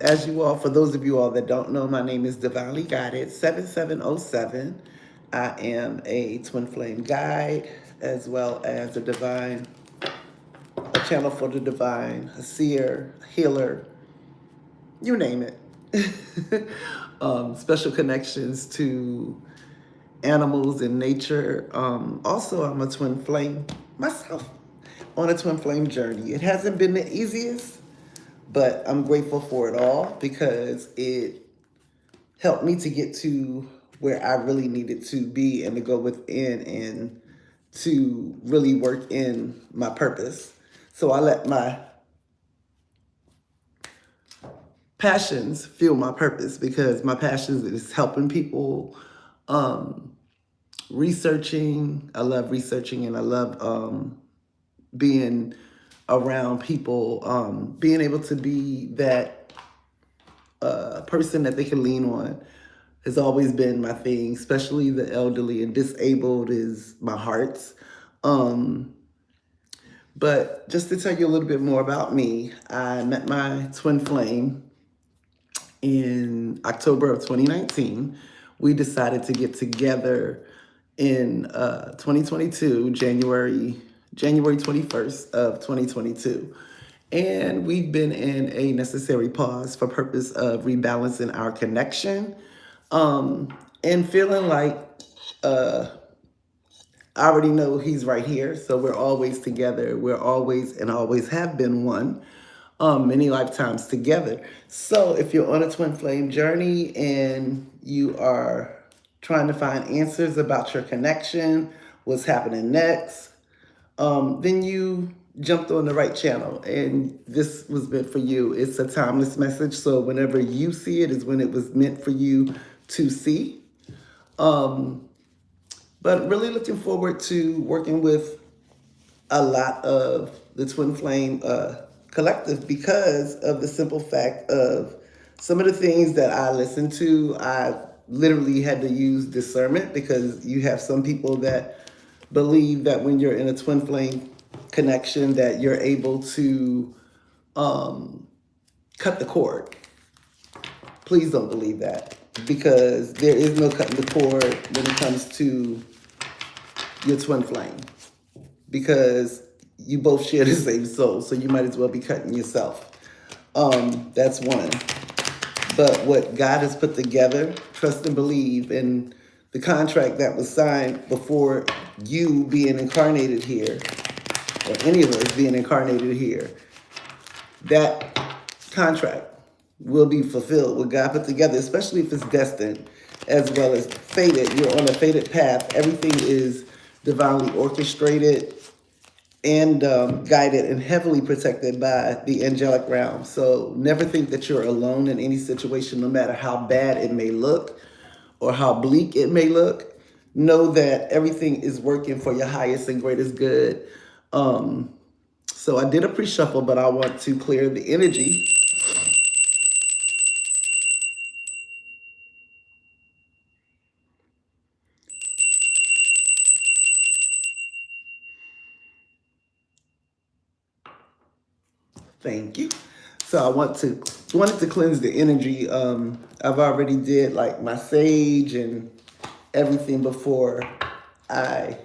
As you all, for those of you all that don't know, my name is Divinely Guided 7707. I am a twin flame guide as well as a channel for the divine, a seer, a healer, you name it. Special connections to animals and nature. Also, I'm a twin flame myself on a twin flame journey. It hasn't been the easiest, but I'm grateful for it all because it helped me to get to where I really needed to be and to go within and to really work in my purpose. So I let my passions fuel my purpose because my passions is helping people, um, researching. I love researching and I love being around people, being able to be that person that they can lean on has always been my thing, especially the elderly and disabled is my heart's. Um, but just to tell you a little bit more about me, I met my twin flame in October of 2019. We decided to get together in 2022, January 21st of 2022. And we've been in a necessary pause for purpose of rebalancing our connection, and feeling like uh, I already know he's right here. So we're always together. We're always and always have been one, many lifetimes together. So if you're on a twin flame journey and you are trying to find answers about your connection, what's happening next, then you jumped on the right channel and this was meant for you. It's a timeless message. So whenever you see it is when it was meant for you to see. Um, but really looking forward to working with a lot of the Twin Flame collective because of the simple fact of some of the things that I listen to. I literally had to use discernment because you have some people that believe that when you're in a twin flame connection that you're able to um, cut the cord. Please don't believe that because there is no cutting the cord when it comes to your twin flame because you both share the same soul, so you might as well be cutting yourself. That's one. But what God has put together, trust and believe, and the contract that was signed before you being incarnated here, or any of us being incarnated here, that contract will be fulfilled. What God put together, especially if it's destined, as well as fated. You're on a fated path. Everything is divinely orchestrated and guided and heavily protected by the angelic realm. So never think that you're alone in any situation, no matter how bad it may look or how bleak it may look. Know that everything is working for your highest and greatest good. Um, so I did a pre-shuffle, but I want to clear the energy. Thank you. So I wanted to cleanse the energy. I've already did like my sage and everything before I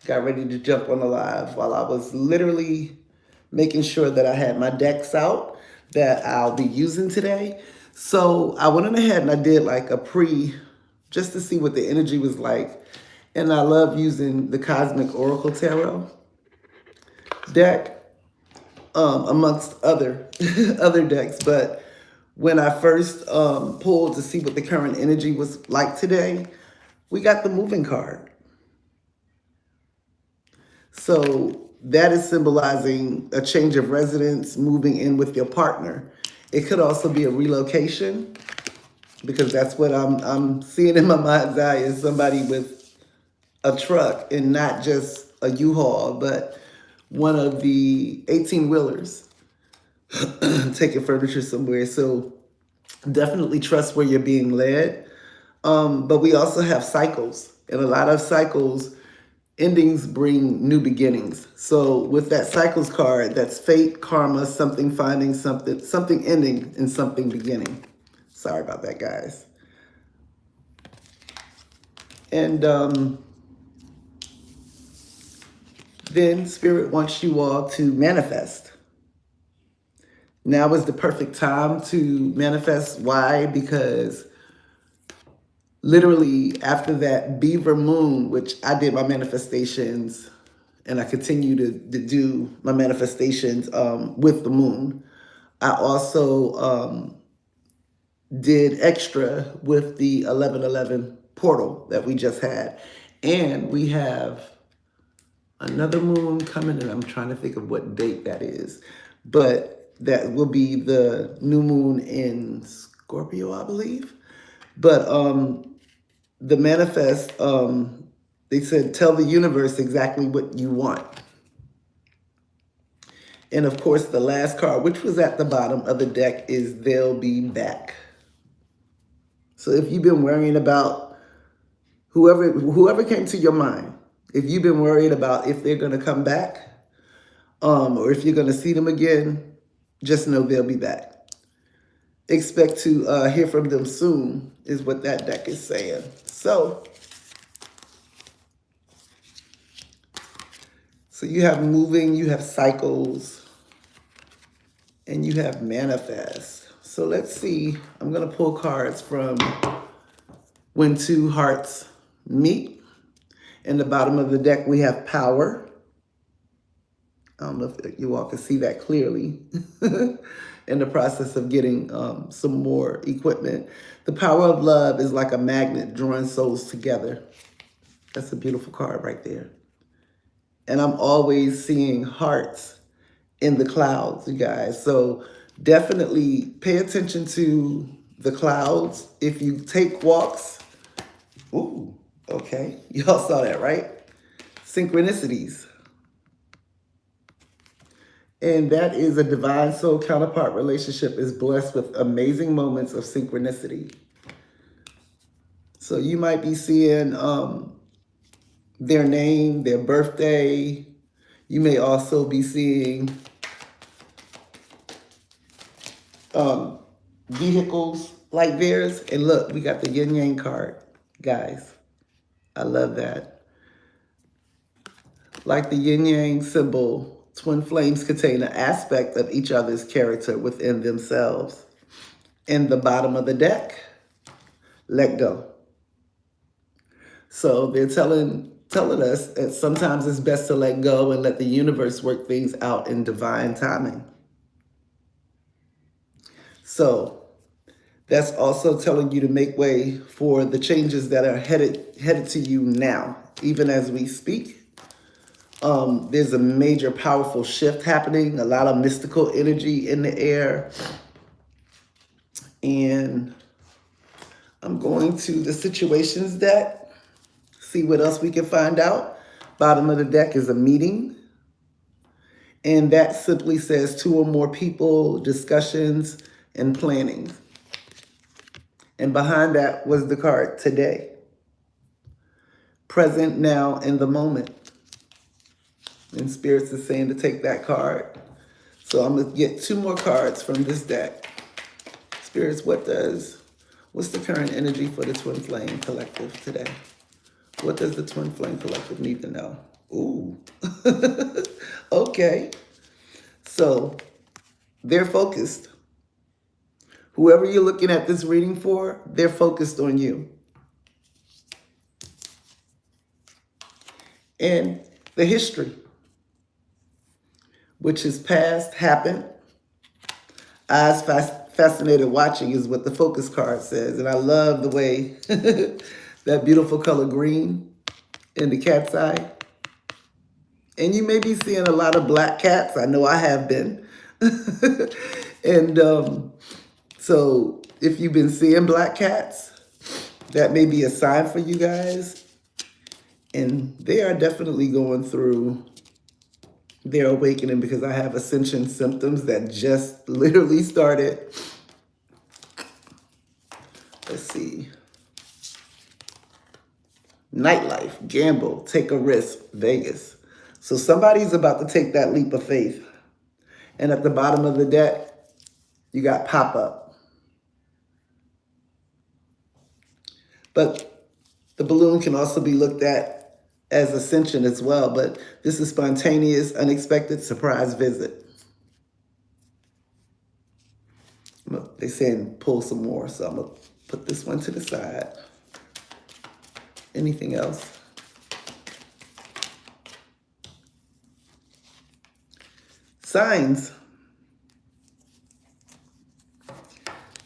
got ready to jump on the live while I was literally making sure that I had my decks out that I'll be using today. So I went on ahead and I did like a pre just to see what the energy was like. And I love using the Cosmic Oracle Tarot deck amongst other other decks. But when I first pulled to see what the current energy was like today, we got the moving card. So that is symbolizing a change of residence, moving in with your partner. It could also be a relocation because that's what I'm seeing in my mind's eye is somebody with a truck and not just a U-Haul, but one of the 18 wheelers taking furniture somewhere. So definitely trust where you're being led. But we also have cycles, and a lot of cycles endings bring new beginnings. So with that cycles card, that's fate, karma, something finding something, something ending and something beginning. Sorry about that, guys. And then Spirit wants you all to manifest. Now is the perfect time to manifest. Why? Because literally after that Beaver moon, which I did my manifestations and I continue to do my manifestations with the moon. I also did extra with the 1111 portal that we just had. And we have another moon coming, and I'm trying to think of what date that is. But that will be the new moon in Scorpio, I believe. But the manifest, they said, tell the universe exactly what you want. And of course, the last card, which was at the bottom of the deck, is they'll be back. So if you've been worrying about whoever came to your mind, if you've been worried about if they're going to come back, or if you're going to see them again, just know they'll be back. Expect to hear from them soon, is what that deck is saying. So you have moving, you have cycles, and you have manifest. So let's see. I'm going to pull cards from When Two Hearts Meet. In the bottom of the deck, we have power. I don't know if you all can see that clearly. In the process of getting some more equipment. The power of love is like a magnet drawing souls together. That's a beautiful card right there. And I'm always seeing hearts in the clouds, you guys. So definitely pay attention to the clouds. If you take walks, ooh, okay. Y'all saw that, right? Synchronicities. And that is a divine soul counterpart relationship is blessed with amazing moments of synchronicity. So you might be seeing their name, their birthday. You may also be seeing vehicles like theirs. And look, we got the yin yang card, guys. I love that. Like the yin yang symbol, twin flames contain an aspect of each other's character within themselves. In the bottom of the deck, let go. So they're telling us that sometimes it's best to let go and let the universe work things out in divine timing. So that's also telling you to make way for the changes that are headed to you now, even as we speak. There's a major, powerful shift happening, a lot of mystical energy in the air. And I'm going to the situations deck, see what else we can find out. Bottom of the deck is a meeting. And that simply says 2 or more people, discussions, and planning. And behind that was the card today. Present now in the moment. And Spirits is saying to take that card. So I'm going to get 2 more cards from this deck. Spirits, what's the current energy for the Twin Flame Collective today? What does the Twin Flame Collective need to know? Ooh. Okay. So they're focused. Whoever you're looking at this reading for, they're focused on you. And the history, which is past, happened. Eyes fascinated watching is what the focus card says. And I love the way that beautiful color green in the cat's eye. And you may be seeing a lot of black cats. I know I have been. And so if you've been seeing black cats, that may be a sign for you guys. And they are definitely going through their awakening because I have ascension symptoms that just literally started. Let's see. nightlife, gamble, take a risk, Vegas. So somebody's about to take that leap of faith. And at the bottom of the deck, you got pop up. But the balloon can also be looked at as ascension as well. But this is spontaneous, unexpected, surprise visit. They're saying pull some more, so I'm going to put this one to the side. Anything else? Signs.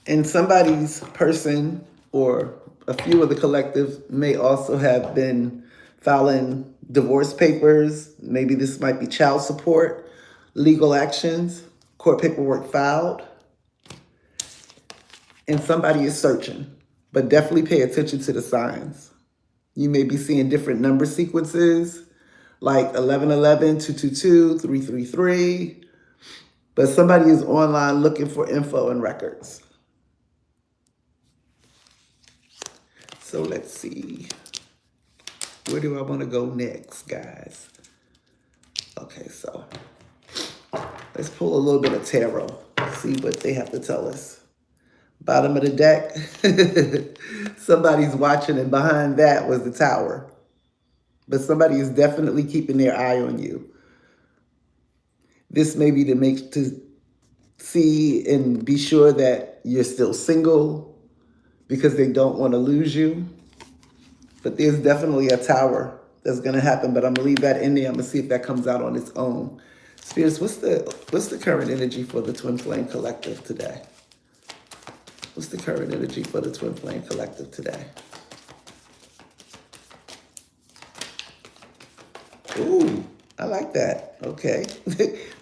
And somebody's person or a few of the collective may also have been filing divorce papers. Maybe this might be child support, legal actions, court paperwork filed. And somebody is searching, but definitely pay attention to the signs. You may be seeing different number sequences like 1111, 222, 333. But somebody is online looking for info and records. So let's see. Where do I want to go next, guys? Okay, so let's pull a little bit of tarot. See what they have to tell us. Bottom of the deck. Somebody's watching, and behind that was the Tower. But somebody is definitely keeping their eye on you. This may be to see and be sure that you're still single because they don't want to lose you. But there's definitely a Tower that's going to happen, but I'm going to leave that in there. I'm going to see if that comes out on its own. Spirits, what's the current energy for the Twin Flame Collective today? What's the current energy for the Twin Flame Collective today? Ooh, I like that. Okay.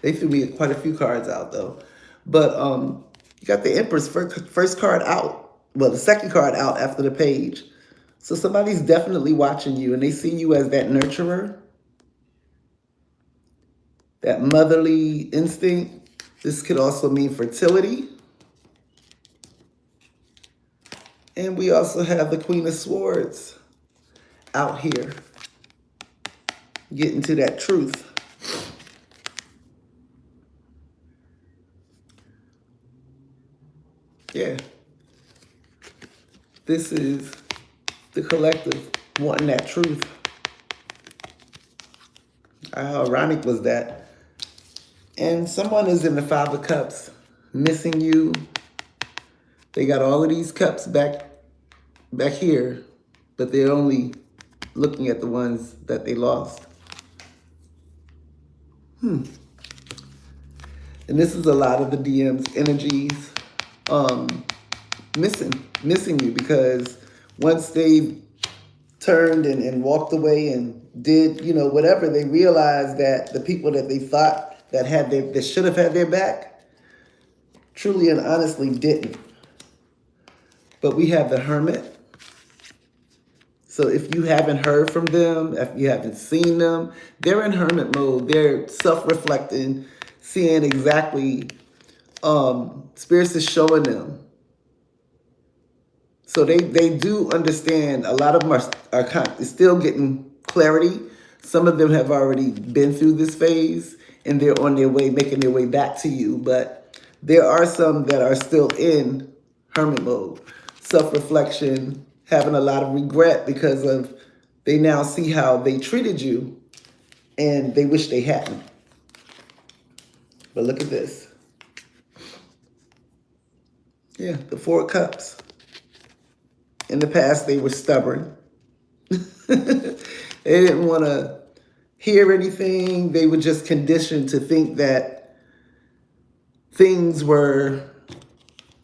They threw me quite a few cards out, though. But you got the Empress first card out. Well, the second card out after the page. So somebody's definitely watching you, and they see you as that nurturer, that motherly instinct. This could also mean fertility. And we also have the Queen of Swords out here, getting to that truth. Yeah. This is the collective wanting that truth. How ironic was that? And someone is in the Five of Cups, missing you. They got all of these cups back here, but they're only looking at the ones that they lost. And this is a lot of the DM's energies missing you, because once they turned and walked away and did, whatever, they realized that the people that they thought that should have had their back truly and honestly didn't. But we have the Hermit. So if you haven't heard from them, if you haven't seen them, they're in hermit mode. They're self-reflecting, seeing exactly, Spirits is showing them. So they do understand. A lot of them are still getting clarity. Some of them have already been through this phase, and they're on their way, making their way back to you. But there are some that are still in hermit mode, self-reflection, having a lot of regret because of they now see how they treated you, and they wish they hadn't. But look at this. Yeah, the Four of Cups. In the past, they were stubborn. They didn't want to hear anything. They were just conditioned to think that things were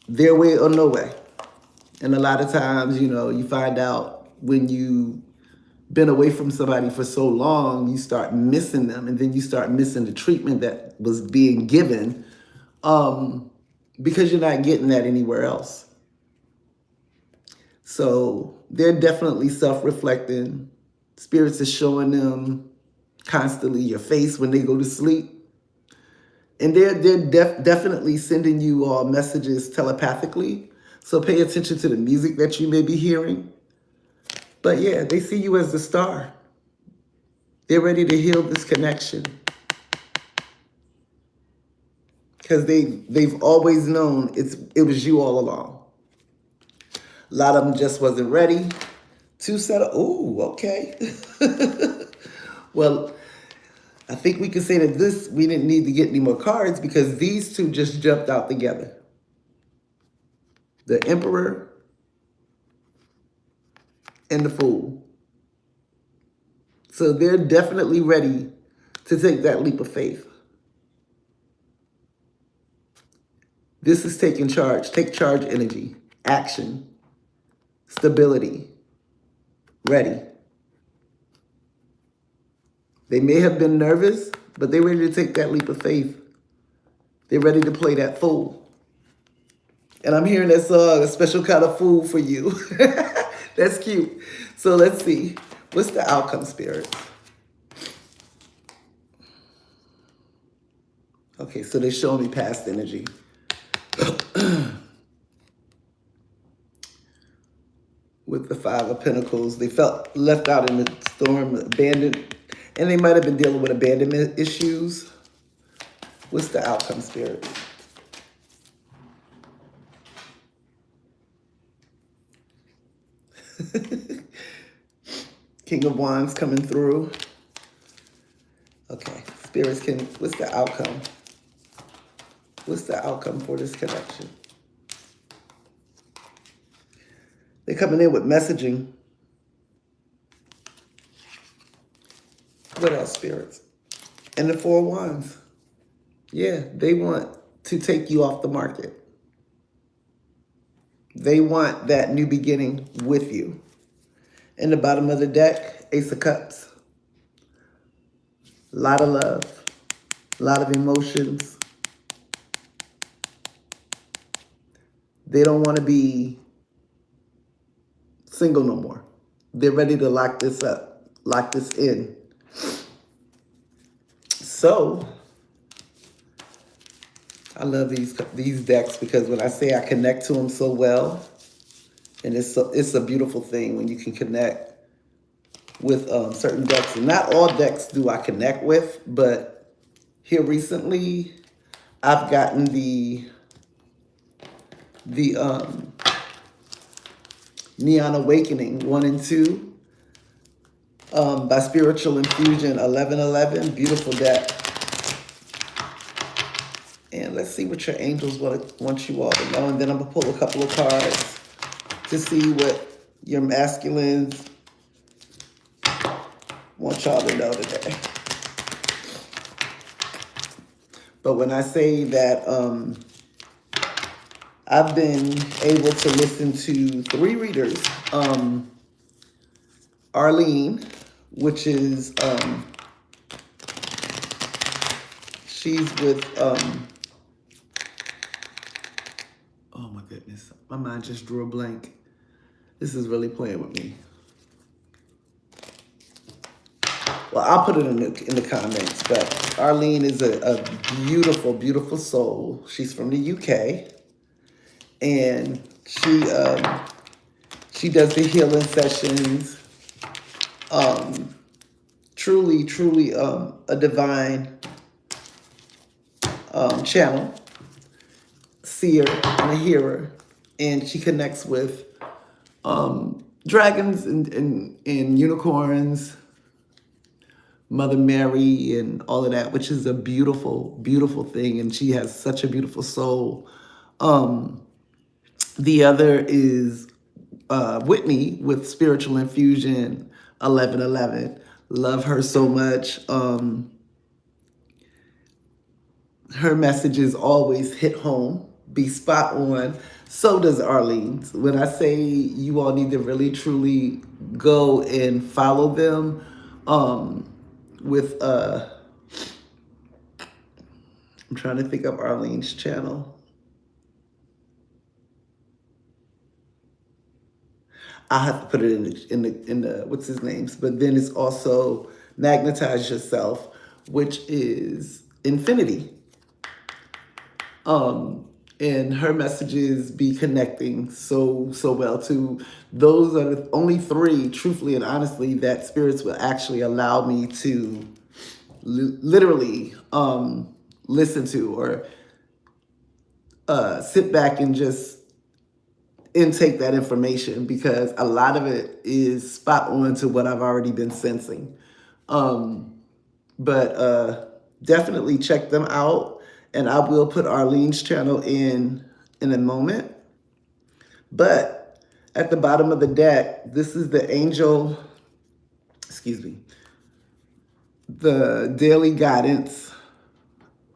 their way or no way. And a lot of times, you find out when you've been away from somebody for so long, you start missing them. And then you start missing the treatment that was being given because you're not getting that anywhere else. So they're definitely self-reflecting. Spirits is showing them constantly your face when they go to sleep. And they're definitely sending you all messages telepathically. So pay attention to the music that you may be hearing. But yeah, they see you as the star. They're ready to heal this connection because they've always known it was you all along. A lot of them just wasn't ready to settle. Ooh, okay. Well, I think we can say that we didn't need to get any more cards because these two just jumped out together. The Emperor and the Fool. So they're definitely ready to take that leap of faith. This is taking charge. Take charge energy. Action. Stability. Ready. They may have been nervous, but they're ready to take that leap of faith. They're ready to play that fool. And I'm hearing that song, A Special Kind of Fool for You. That's cute. So let's see. What's the outcome, Spirit? Okay, so they're showing me past energy. With the Five of Pentacles, they felt left out in the storm, abandoned, and they might have been dealing with abandonment issues. What's the outcome, Spirit? King of Wands coming through. Okay, spirits what's the outcome? What's the outcome for this connection? They're coming in with messaging. What else, spirits? And the Four of Wands. Yeah, they want to take you off the market. They want that new beginning with you. In the bottom of the deck, Ace of Cups. A lot of love. A lot of emotions. They don't want to be single no more. They're ready to lock this up. Lock this in. So, I love these decks because when I say I connect to them so well, and it's a beautiful thing when you can connect with certain decks. And not all decks do I connect with, but here recently, I've gotten the Neon Awakening 1 and 2 by Spiritual Infusion 1111. Beautiful deck. And let's see what your angels want you all to know. And then I'm going to pull a couple of cards to see what your masculines want y'all to know today. But when I say that I've been able to listen to 3 readers, Arlene, which is, she's with, oh my goodness, my mind just drew a blank. This is really playing with me. Well, I'll put it in the comments, but Arlene is a beautiful, beautiful soul. She's from the UK, and she does the healing sessions. Truly, truly a divine channel, seer, and a hearer, and she connects with dragons and unicorns, Mother Mary, and all of that, which is a beautiful, beautiful thing. And she has such a beautiful soul. The other is Whitney with Spiritual Infusion 1111. Love her so much. Her messages always hit home, be spot on. So does Arlene's. When I say you all need to really, truly go and follow them, with I'm trying to think of Arlene's channel. I'll have to put it in the what's his names, but then it's also Magnetize Yourself, which is Infinity. and her messages be connecting so well to those are the only three, truthfully and honestly, that spirits will actually allow me to literally listen to, or sit back and just intake that information, because a lot of it is spot on to what I've already been sensing. But definitely check them out, and I will put Arlene's channel in a moment. But at the bottom of the deck, this is the angel, excuse me, the daily guidance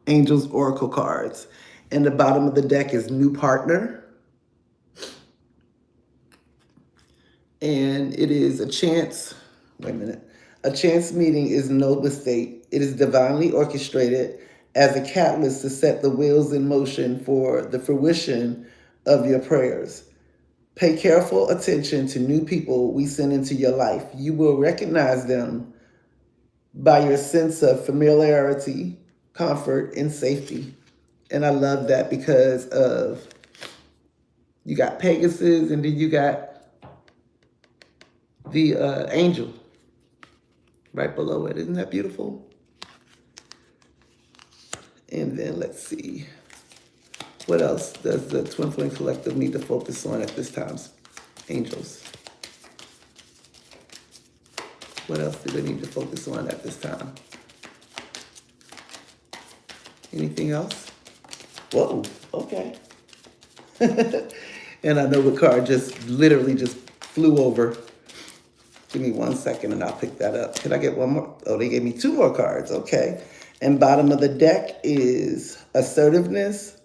angels oracle cards. And the bottom of the deck is new partner. And it is a chance, wait a minute. A chance meeting is no mistake. It is divinely orchestrated as a catalyst to set the wheels in motion for the fruition of your prayers. Pay careful attention to new people we send into your life. You will recognize them by your sense of familiarity, comfort, and safety. And I love that because of, you got Pegasus, and then you got the angel right below it. Isn't that beautiful? And then let's see. What else does the Twin Flame Collective need to focus on at this time? Angels. What else do they need to focus on at this time? Anything else? Whoa, okay. And I know the card just literally just flew over. Give me 1 second and I'll pick that up. Can I get one more? Oh, they gave me 2 more cards. Okay. And bottom of the deck is assertiveness.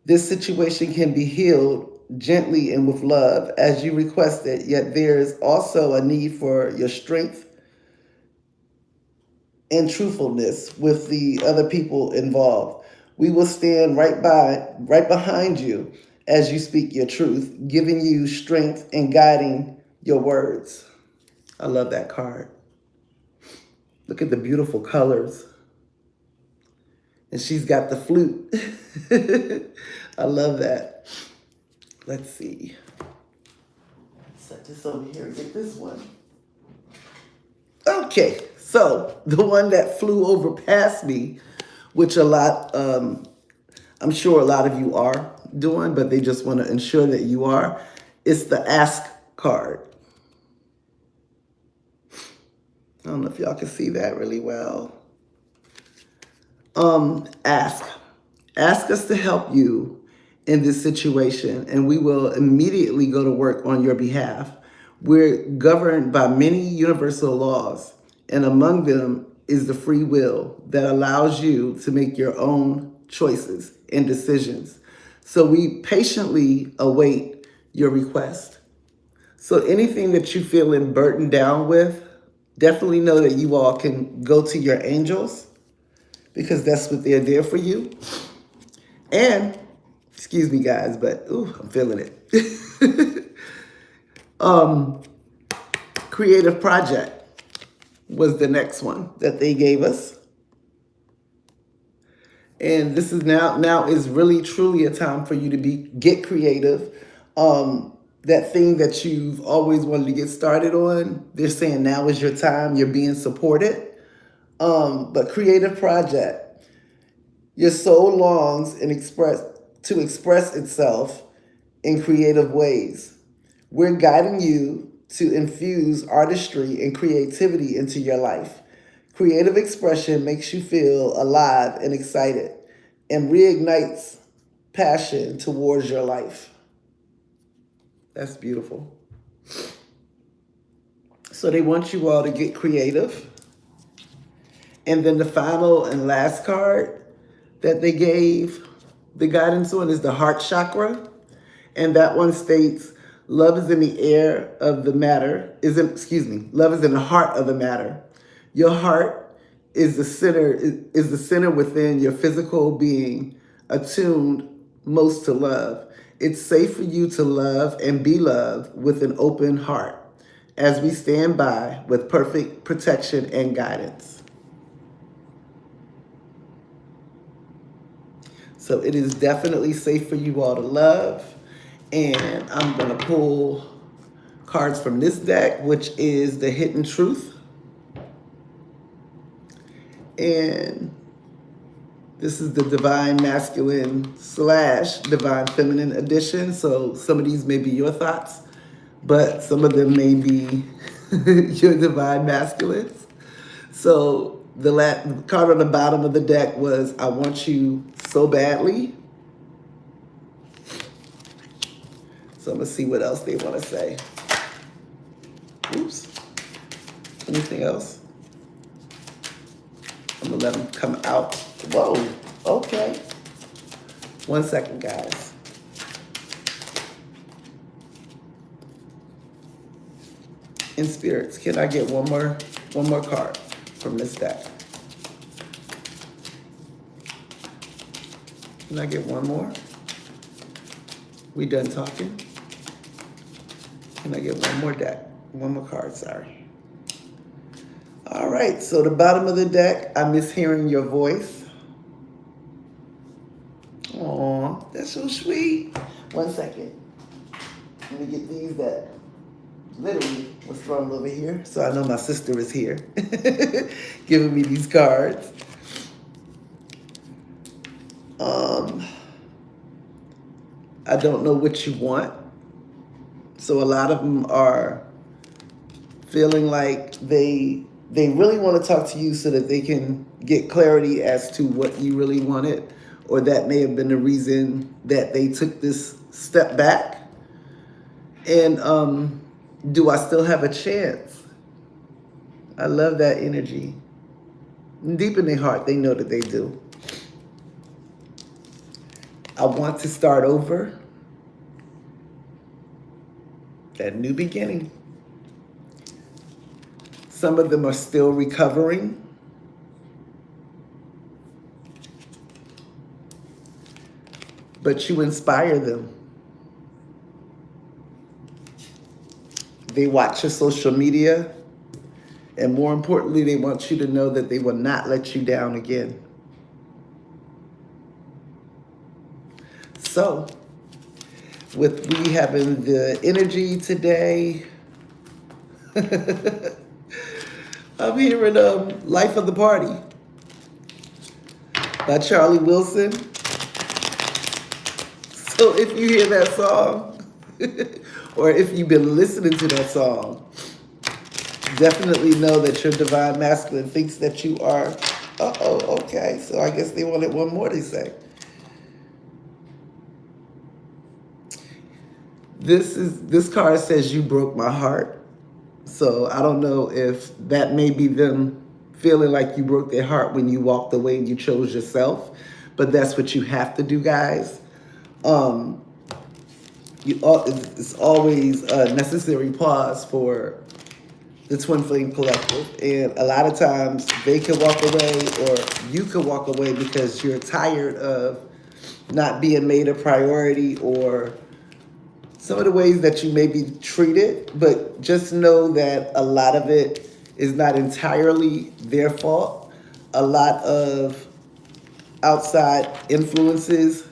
This situation can be healed gently and with love as you requested, yet there is also a need for your strength and truthfulness with the other people involved. We will stand right behind you as you speak your truth, giving you strength and guiding your words. I love that card. Look at the beautiful colors. And she's got the flute. I love that. Let's see. Set this over here and get this one. Okay, so the one that flew over past me, which I'm sure a lot of you are doing, but they just want to ensure that you are, it's the Ask card. I don't know if y'all can see that really well. Ask. Ask us to help you in this situation, and we will immediately go to work on your behalf. We're governed by many universal laws, and among them is the free will that allows you to make your own choices and decisions. So we patiently await your request. So anything that you're feeling burdened down with, definitely know that you all can go to your angels, because that's what they're there for you. And, excuse me guys, but ooh, I'm feeling it. Creative project was the next one that they gave us. And this is now is really truly a time for you to get creative. That thing that you've always wanted to get started on, they're saying now is your time. You're being supported. But creative project, your soul longs to express itself in creative ways. We're guiding you to infuse artistry and creativity into your life. Creative expression makes you feel alive and excited and reignites passion towards your life. That's beautiful. So they want you all to get creative. And then the final and last card that they gave the guidance on is the heart chakra. And that one states, love is in the air of the matter, love is in the heart of the matter. Your heart is the center within your physical being, attuned most to love. It's safe for you to love and be loved with an open heart as we stand by with perfect protection and guidance. So it is definitely safe for you all to love. And I'm going to pull cards from this deck, which is the Hidden Truth. And this is the Divine Masculine / Divine Feminine edition. So some of these may be your thoughts, but some of them may be your Divine Masculines. So the card on the bottom of the deck was, I want you so badly. So I'm going to see what else they want to say. Oops. Anything else? I'm going to let them come out. Whoa. Okay. 1 second, guys. In spirits, can I get one more card from this deck? Can I get one more? We done talking? Can I get one more deck? One more card, sorry. All right, so the bottom of the deck, I miss hearing your voice. Aw, that's so sweet. 1 second. Let me get these that literally was thrown over here. So I know my sister is here giving me these cards. I don't know what you want. So a lot of them are feeling like they really want to talk to you so that they can get clarity as to what you really wanted, or that may have been the reason that they took this step back. And do I still have a chance? I love that energy. Deep in their heart, they know that they do. I want to start over. That new beginning. Some of them are still recovering. But you inspire them. They watch your social media. And more importantly, they want you to know that they will not let you down again. So, with we having the energy today, I'm hearing Life of the Party by Charlie Wilson. So if you hear that song, or if you've been listening to that song, definitely know that your Divine Masculine thinks that you are, okay. So I guess they wanted one more, they say. This card says, you broke my heart. So I don't know if that may be them feeling like you broke their heart when you walked away and you chose yourself, but that's what you have to do, guys. It's always a necessary pause for the Twin Flame Collective. And a lot of times they can walk away, or you can walk away because you're tired of not being made a priority, or some of the ways that you may be treated. But just know that a lot of it is not entirely their fault. A lot of outside influences,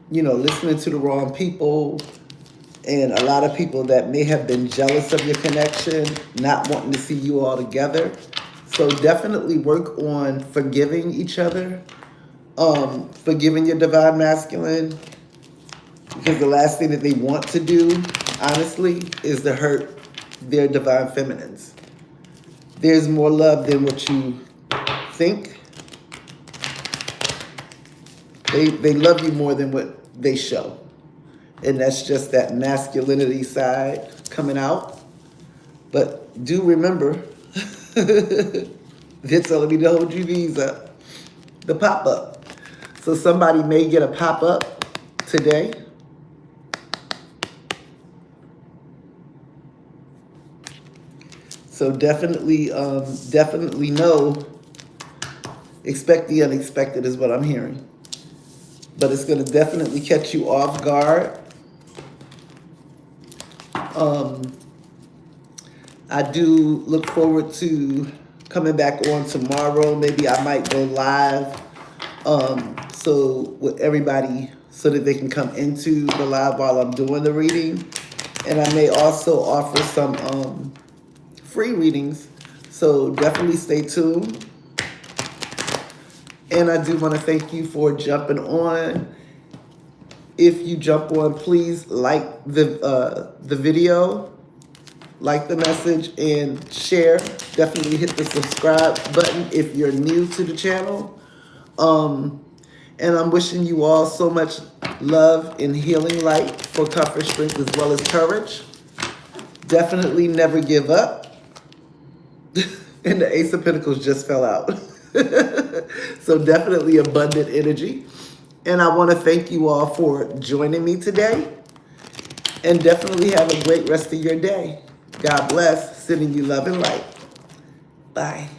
listening to the wrong people, and a lot of people that may have been jealous of your connection, not wanting to see you all together. So definitely work on forgiving each other, forgiving your Divine Masculine, because the last thing that they want to do, honestly, is to hurt their Divine Feminines. There's more love than what you think. They love you more than what they show. And that's just that masculinity side coming out. But do remember, they're telling me to hold you these up, the pop-up. So somebody may get a pop-up today. So definitely know, expect the unexpected is what I'm hearing. But it's going to definitely catch you off guard. I do look forward to coming back on tomorrow. Maybe I might go live So with everybody, so that they can come into the live while I'm doing the reading. And I may also offer some free readings. So definitely stay tuned. And I do want to thank you for jumping on. If you jump on, please like the video, like the message, and share. Definitely hit the subscribe button if you're new to the channel. And I'm wishing you all so much love and healing light for comfort, strength, as well as courage. Definitely never give up. And the Ace of Pentacles just fell out. So definitely abundant energy. And I want to thank you all for joining me today. And definitely have a great rest of your day. God bless. Sending you love and light. Bye.